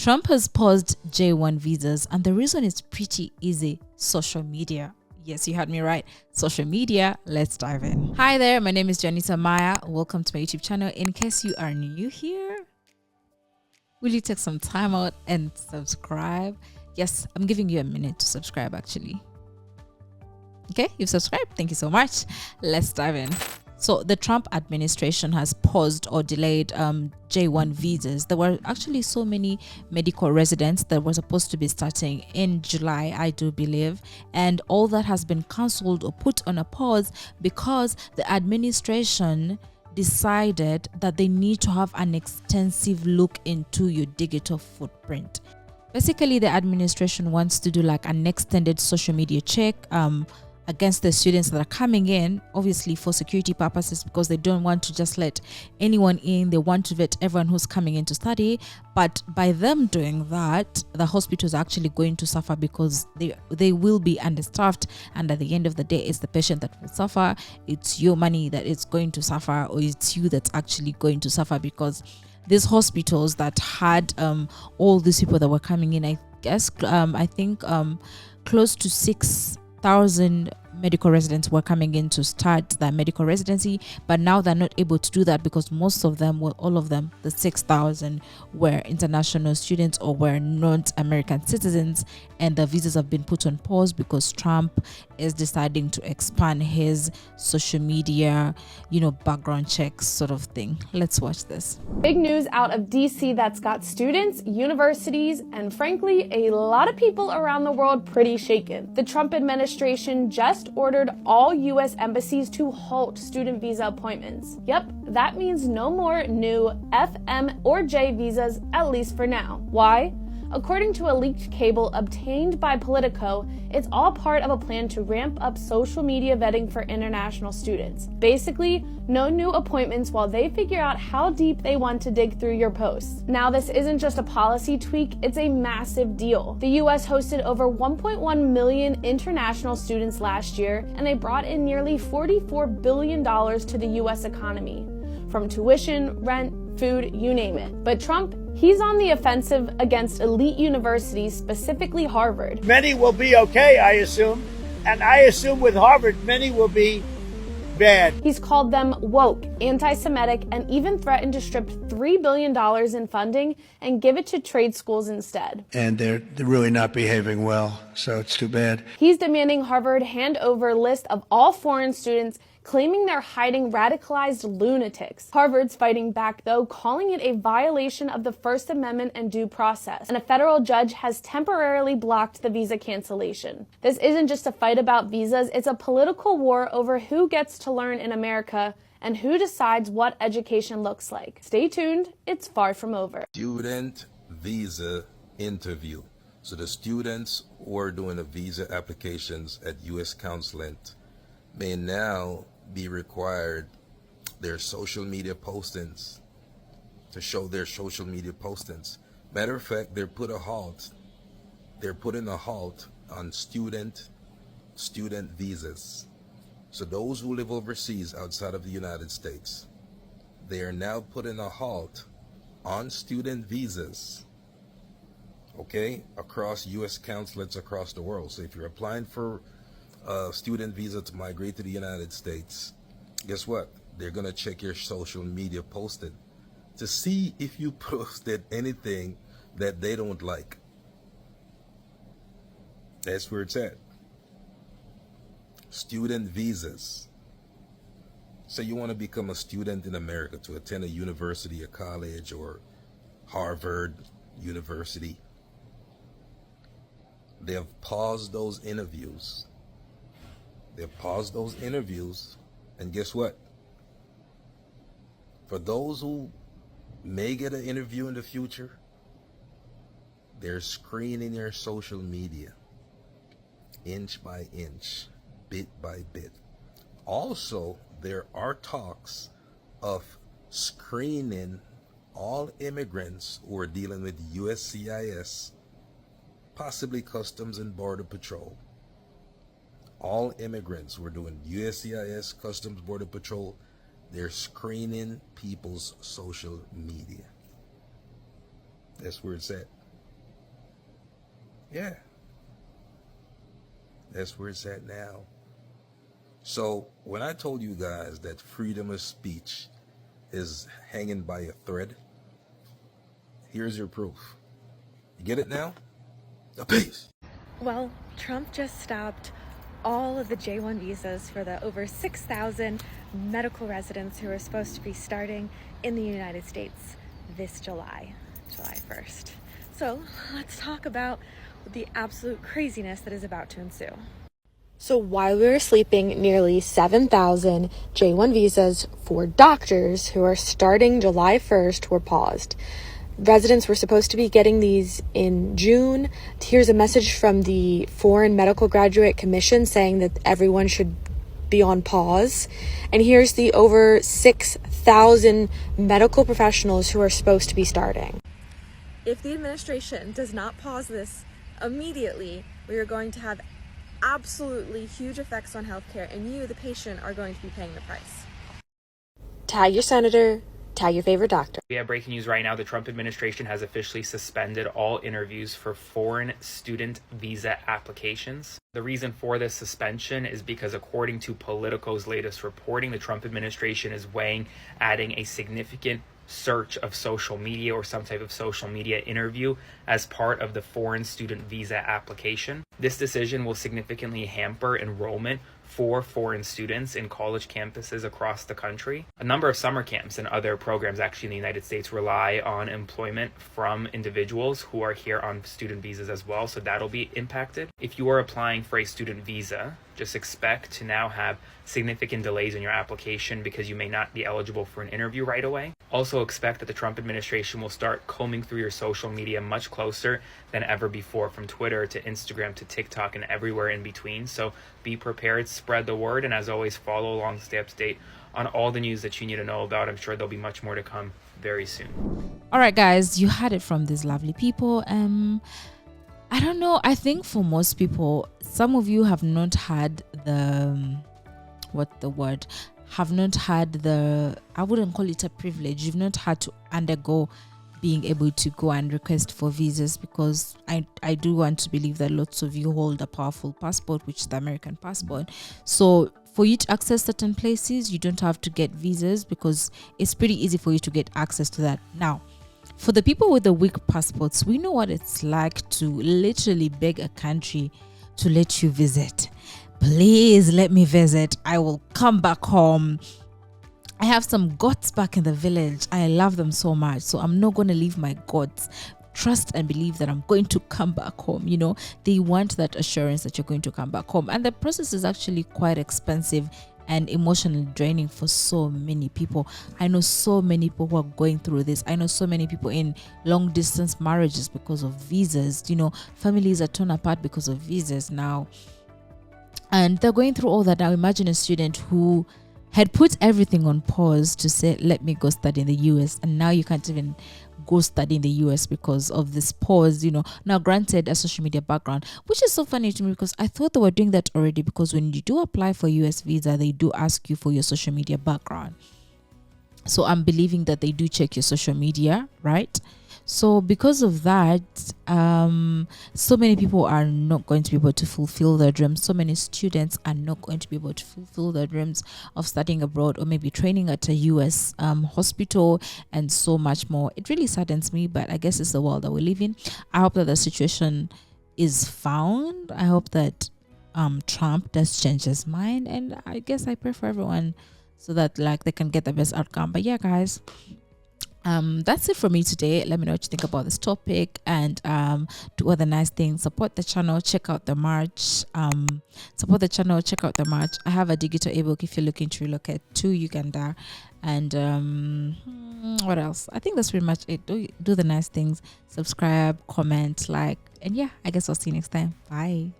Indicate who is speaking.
Speaker 1: Trump has paused J1 visas, and the reason is pretty easy: social media. Yes, you heard me right. Social media. Let's dive in. Hi there, my name is Janita Maaya. Welcome to my YouTube channel. In case you are new here, will you take some time out and subscribe? Yes, I'm giving you a minute to subscribe actually. Okay, you've subscribed. Thank you so much. Let's dive in. So the Trump administration has paused or delayed J1 visas. There were actually so many medical residents that were supposed to be starting in July, I do believe, and all that has been cancelled or put on a pause because the administration decided that they need to have an extensive look into your digital footprint. Basically, the administration wants to do like an extended social media check against the students that are coming in, obviously for security purposes, because they don't want to just let anyone in. They want to vet everyone who's coming in to study. But by them doing that, the hospitals are actually going to suffer because they will be understaffed, and at the end of the day, it's the patient that will suffer. It's your money that is going to suffer, or it's you that's actually going to suffer, because these hospitals that had all these people that were coming in, I guess I think close to 6,000 medical residents were coming in to start their medical residency, but now they're not able to do that because most of them, well, all of them, the 6,000 were international students or were not American citizens, and the visas have been put on pause because Trump is deciding to expand his social media, background checks sort of thing. Let's watch this.
Speaker 2: Big news out of DC that's got students, universities, and frankly, a lot of people around the world pretty shaken. The Trump administration just ordered all U.S. embassies to halt student visa appointments. Yep, that means no more new F, M, or J visas, at least for now. Why? According to a leaked cable obtained by Politico, it's all part of a plan to ramp up social media vetting for international students. Basically, no new appointments while they figure out how deep they want to dig through your posts. Now, this isn't just a policy tweak, it's a massive deal. The US hosted over 1.1 million international students last year, and they brought in nearly $44 billion to the US economy, from tuition, rent, food, you name it. But Trump, he's on the offensive against elite universities, specifically Harvard.
Speaker 3: Many will be okay, I assume. And I assume with Harvard, many will be bad.
Speaker 2: He's called them woke, anti-Semitic, and even threatened to strip $3 billion in funding and give it to trade schools instead.
Speaker 4: And they're really not behaving well, so it's too bad.
Speaker 2: He's demanding Harvard hand over a list of all foreign students, claiming they're hiding radicalized lunatics. Harvard's fighting back, though, calling it a violation of the First Amendment and due process, and a federal judge has temporarily blocked the visa cancellation. This isn't just a fight about visas, it's a political war over who gets to learn in America and who decides what education looks like. Stay tuned, it's far from over.
Speaker 5: Student visa interview. So the students who are doing the visa applications at U.S. Consulate may now be required their social media postings, to show their social media postings. Matter of fact, they're putting a halt on student visas. So those who live overseas outside of the United States, they are now putting a halt on student visas, okay, across U.S. consulates across the world. So if you're applying for a student visa to migrate to the United States, guess what? They're going to check your social media posted to see if you posted anything that they don't like. That's where it's at. Student visas. So you want to become a student in America to attend a university, a college, or Harvard University. They have paused those interviews. They've paused those interviews, and guess what? For those who may get an interview in the future, they're screening your social media inch by inch, bit by bit. Also, there are talks of screening all immigrants who are dealing with USCIS, possibly Customs and Border Patrol. All immigrants who are doing USCIS, Customs, Border Patrol, they're screening people's social media. That's where it's at. Yeah. That's where it's at now. So when I told you guys that freedom of speech is hanging by a thread, here's your proof. You get it now? Peace.
Speaker 6: Well, Trump just stopped all of the J1 visas for the over 6,000 medical residents who are supposed to be starting in the United States this July 1st. So let's talk about the absolute craziness that is about to ensue.
Speaker 2: So while we were sleeping, nearly 7,000 J1 visas for doctors who are starting July 1st were paused. Residents were supposed to be getting these in June. Here's a message from the Foreign Medical Graduate Commission saying that everyone should be on pause. And here's the over 6,000 medical professionals who are supposed to be starting.
Speaker 6: If the administration does not pause this immediately, we are going to have absolutely huge effects on healthcare, and you, the patient, are going to be paying the price.
Speaker 2: Tag your senator, tag your favorite doctor.
Speaker 7: We have breaking news right now. The Trump administration has officially suspended all interviews for foreign student visa applications. The reason for this suspension is because, according to Politico's latest reporting, the Trump administration is weighing adding a significant search of social media or some type of social media interview as part of the foreign student visa application. This decision will significantly hamper enrollment for foreign students in college campuses across the country. A number of summer camps and other programs actually in the United States rely on employment from individuals who are here on student visas as well, so that'll be impacted. If you are applying for a student visa, just expect to now have significant delays in your application because you may not be eligible for an interview right away. Also expect that the Trump administration will start combing through your social media much closer than ever before, from Twitter to Instagram to TikTok and everywhere in between. So be prepared, spread the word, and as always, follow along, stay up to date on all the news that you need to know about. I'm sure there'll be much more to come very soon.
Speaker 1: All right, guys, you had it from these lovely people. I don't know. I think for most people, some of you have not had the, I wouldn't call it a privilege. You've not had to undergo being able to go and request for visas, because I do want to believe that lots of you hold a powerful passport, which is the American passport. So for you to access certain places, you don't have to get visas, because it's pretty easy for you to get access to that. Now, for the people with the weak passports, we know what it's like to literally beg a country to let you visit. Please let me visit. I will come back home. I have some goats back in the village. I love them so much, so I'm not going to leave my goats. Trust and believe that I'm going to come back home. You know, they want that assurance that you're going to come back home. And the process is actually quite expensive and emotionally draining for so many people. I know so many people who are going through this. I know so many people in long distance marriages because of visas. You know, families are torn apart because of visas now. And they're going through all that now. Imagine a student who had put everything on pause to say, let me go study in the US, and now you can't even go study in the US because of this pause. You know, now granted, a social media background, which is so funny to me, because I thought they were doing that already, because when you do apply for US visa, they do ask you for your social media background. So I'm believing that they do check your social media, right? So because of that, so many people are not going to be able to fulfill their dreams. So many students are not going to be able to fulfill their dreams of studying abroad, or maybe training at a US hospital, and so much more. It really saddens me, but I guess it's the world that we live in. I hope that the situation is found. I hope that Trump does change his mind, and I guess I pray for everyone so that like they can get the best outcome. But yeah, guys, that's it for me today. Let me know what you think about this topic, and do other nice things. Support the channel, check out the merch. Support the channel, check out the merch. I have a digital ebook if you're looking to relocate to Uganda. And what else? I think that's pretty much it. Do the nice things, subscribe, comment, like, and yeah, I guess I'll see you next time. Bye.